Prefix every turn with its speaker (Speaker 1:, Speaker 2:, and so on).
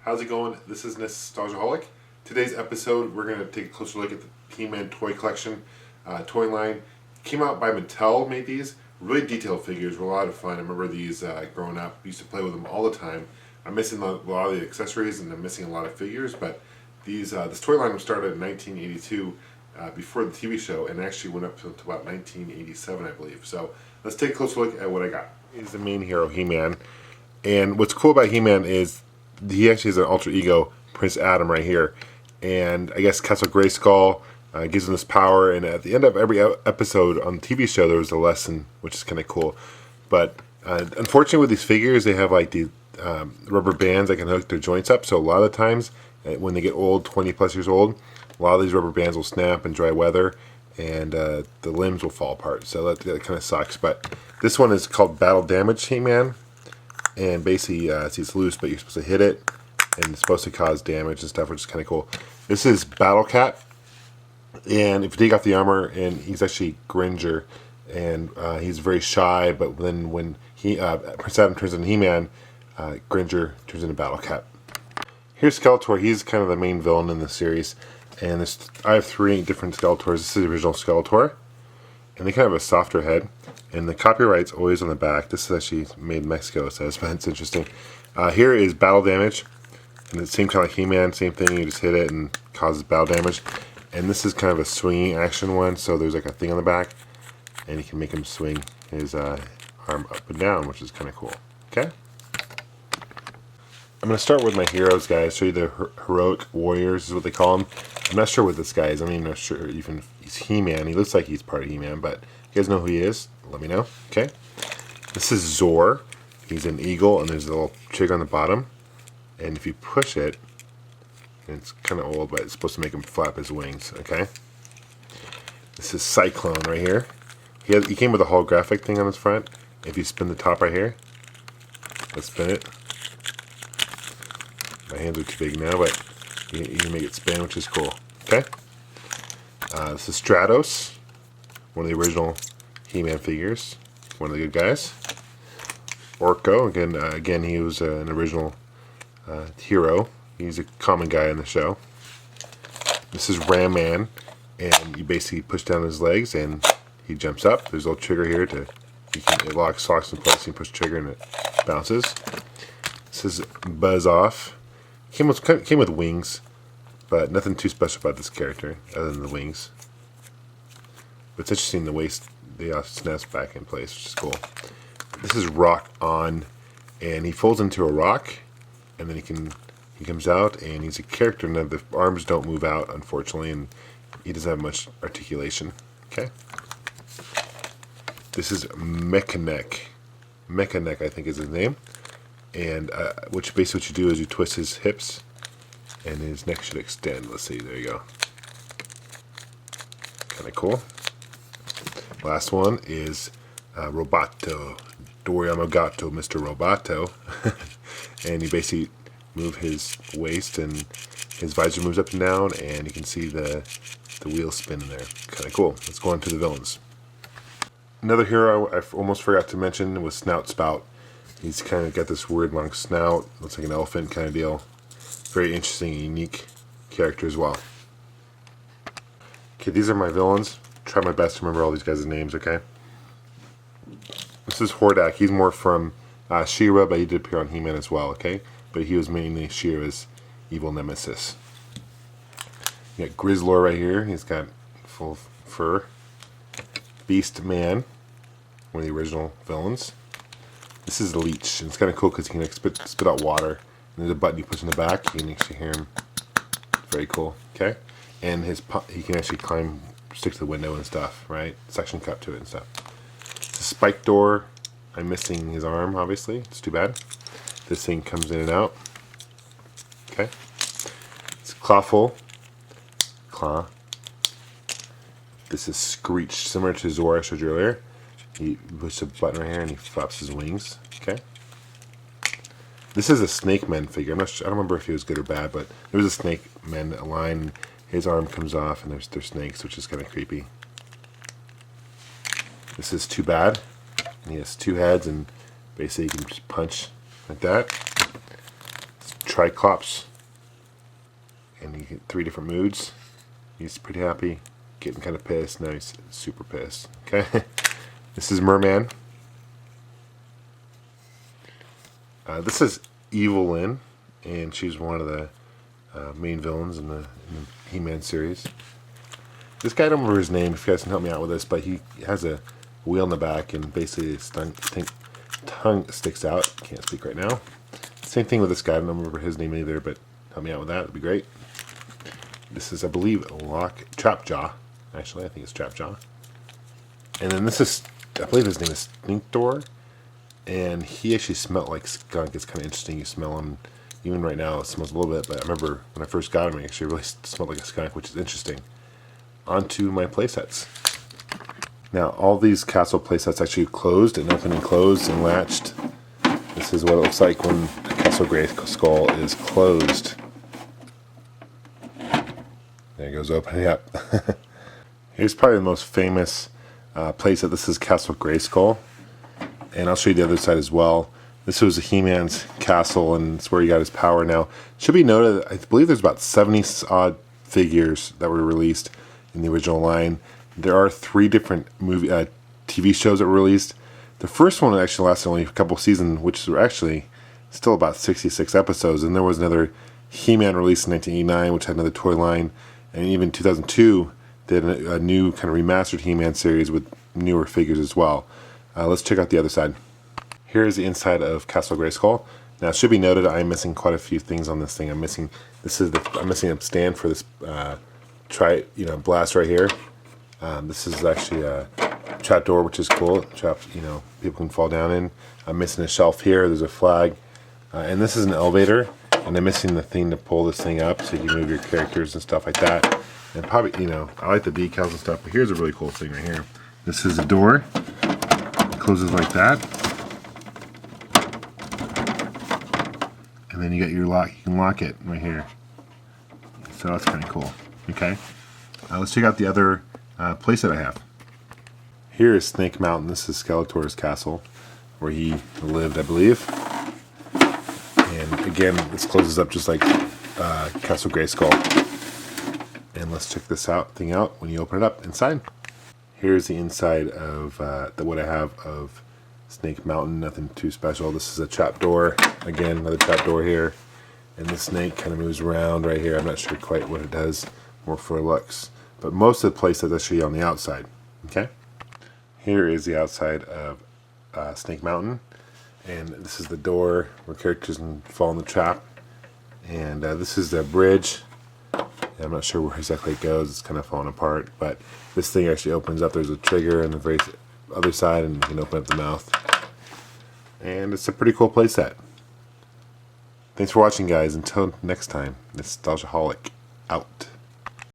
Speaker 1: How's it going? This is Nostalgiaholic. Today's episode, we're going to take a closer look at the He-Man toy collection, toy line. Came out by Mattel, made these. Really detailed figures, were a lot of fun. I remember these growing up. Used to play with them all the time. I'm missing a lot of the accessories and I'm missing a lot of figures, but these this toy line was started in 1982 before the TV show and actually went up to about 1987, I believe. So let's take a closer look at what I got. He's the main hero, He-Man. And what's cool about He-Man is he actually has an alter ego, Prince Adam, right here. And I guess Castle Grayskull gives him this power. And at the end of every episode on the TV show, there was a lesson, which is kind of cool. But unfortunately, with these figures, they have like the rubber bands that can hook their joints up. So a lot of the times, when they get old, 20 plus years old, a lot of these rubber bands will snap in dry weather, and the limbs will fall apart. So that kind of sucks. But this one is called Battle Damage He-Man. And basically, it's loose, but you're supposed to hit it, and it's supposed to cause damage and stuff, which is kind of cool. This is Battle Cat, and if you take off the armor, and he's actually Gringer, and he's very shy, but then when Prince Adam turns into He-Man, Gringer turns into Battle Cat. Here's Skeletor. He's kind of the main villain in the series, and I have 3 different Skeletors. This is the original Skeletor, and they kind of have a softer head. And the copyright's always on the back. This is actually made in Mexico, so it's interesting. Here is Battle Damage. And the same kind of like He-Man, same thing. You just hit it and causes battle damage. And this is kind of a swinging action one, so there's like a thing on the back. And you can make him swing his arm up and down, which is kind of cool. Okay? I'm going to start with my heroes, guys. Show you the heroic warriors is what they call them. I'm not sure what this guy is. I'm not sure even he's He-Man. He looks like he's part of He-Man, but you guys know who he is? Let me know. Okay. This is Zor. He's an eagle, and there's a little trigger on the bottom. And if you push it, and it's kind of old, but it's supposed to make him flap his wings. Okay. This is Cyclone right here. He came with a holographic thing on his front. If you spin the top right here, let's spin it. My hands are too big now, but you can make it spin, which is cool. Okay. This is Stratos, one of the original He-Man figures, one of the good guys. Orko, again he was an original hero. He's a common guy in the show. This is Ram Man, and you basically push down his legs and he jumps up. There's a little trigger here it locks in place. You push the trigger and it bounces. This is Buzz Off. Came with wings, but nothing too special about this character other than the wings. But it's interesting the waist. They snaps back in place, which is cool. This is Rock On, and he folds into a rock, and then he comes out, and he's a character. Now the arms don't move out, unfortunately, and he doesn't have much articulation. Okay. This is Mekaneck. Mekaneck, I think, is his name, and which basically what you do is you twist his hips, and his neck should extend. Let's see. There you go. Kind of cool. Last one is Roboto, Doriyama Gato, Mr. Roboto. And you basically move his waist and his visor moves up and down, and you can see the wheels spin in there. Kind of cool. Let's go on to the villains. Another hero I almost forgot to mention was Snout Spout. He's kind of got this weird long snout, looks like an elephant kind of deal. Very interesting, unique character as well. Okay, these are my villains. Try my best to remember all these guys' names, okay? This is Hordak. He's more from She-Ra, but he did appear on He-Man as well, okay? But he was mainly She-Ra's evil nemesis. You got Grizzlor right here. He's got full fur. Beast Man, one of the original villains. This is Leech, and it's kind of cool because he can spit out water. And there's a button you push in the back. You can actually hear him. Very cool, okay? And he can actually stick to the window and stuff, right? Suction cup to it and stuff. It's a Spike Door. I'm missing his arm, obviously. It's too bad. This thing comes in and out. Okay. It's Clawful. Claw. This is Screech, similar to Zor I showed you earlier. He pushes a button right here and he flaps his wings. Okay. This is a Snake Man figure. I don't remember if he was good or bad, but there was a Snake Man line. His arm comes off and they're snakes, which is kind of creepy. This is Too Bad. And he has 2 heads and basically you can just punch like that. It's Triclops. And you get 3 different moods. He's pretty happy, getting kind of pissed. Now he's super pissed. Okay. This is Merman. This is Evil Lyn, and she's one of the main villains in the He-Man series. This guy, I don't remember his name, if you guys can help me out with this, but he has a wheel in the back, and basically his tongue sticks out. Can't speak right now. Same thing with this guy. I don't remember his name either, but help me out with that. That'd be great. This is, I believe, Trapjaw. Actually, I think it's Trapjaw. And then this is, I believe his name is Stinkor. And he actually smelled like skunk. It's kind of interesting. You smell him. Even right now, it smells a little bit. But I remember when I first got him, he actually really smelled like a skunk, which is interesting. Onto my playsets. Now, all these castle playsets actually closed and opened and closed and latched. This is what it looks like when a Castle Grayskull is closed. There it goes opening up. Here's probably the most famous playset. This is Castle Grayskull. And I'll show you the other side as well. This was He-Man's castle, and it's where he got his power. Now, it should be noted, I believe there's about 70-odd figures that were released in the original line. There are 3 different TV shows that were released. The first one actually lasted only a couple seasons, which were actually still about 66 episodes. And there was another He-Man released in 1989, which had another toy line. And even 2002, they had a new kind of remastered He-Man series with newer figures as well. Let's check out the other side. Here is the inside of Castle Grayskull. Now, it should be noted I'm missing quite a few things on this thing. I'm missing a stand for this blast right here. This is actually a trap door, which is cool. People can fall down in. I'm missing a shelf here. There's a flag, and this is an elevator. And I'm missing the thing to pull this thing up so you can move your characters and stuff like that. And probably, I like the decals and stuff. But here's a really cool thing right here. This is a door. Closes like that, and then you got your lock. You can lock it right here, so that's kind of cool. Okay, let's check out the other playset I have. Here is Snake Mountain. This is Skeletor's castle, where he lived, I believe. And again, this closes up just like Castle Grayskull. And let's check this thing out when you open it up inside. Here's the inside of what I have of Snake Mountain. Nothing too special. This is a trap door. Again, another trap door here. And the snake kind of moves around right here. I'm not sure quite what it does. More for looks. But most of the places I show you on the outside. Okay? Here is the outside of Snake Mountain. And this is the door where characters can fall in the trap. And this is the bridge. I'm not sure where exactly it goes. It's kind of falling apart. But this thing actually opens up. There's a trigger on the very other side, and you can open up the mouth. And it's a pretty cool playset. Thanks for watching, guys. Until next time, Nostalgiaholic out.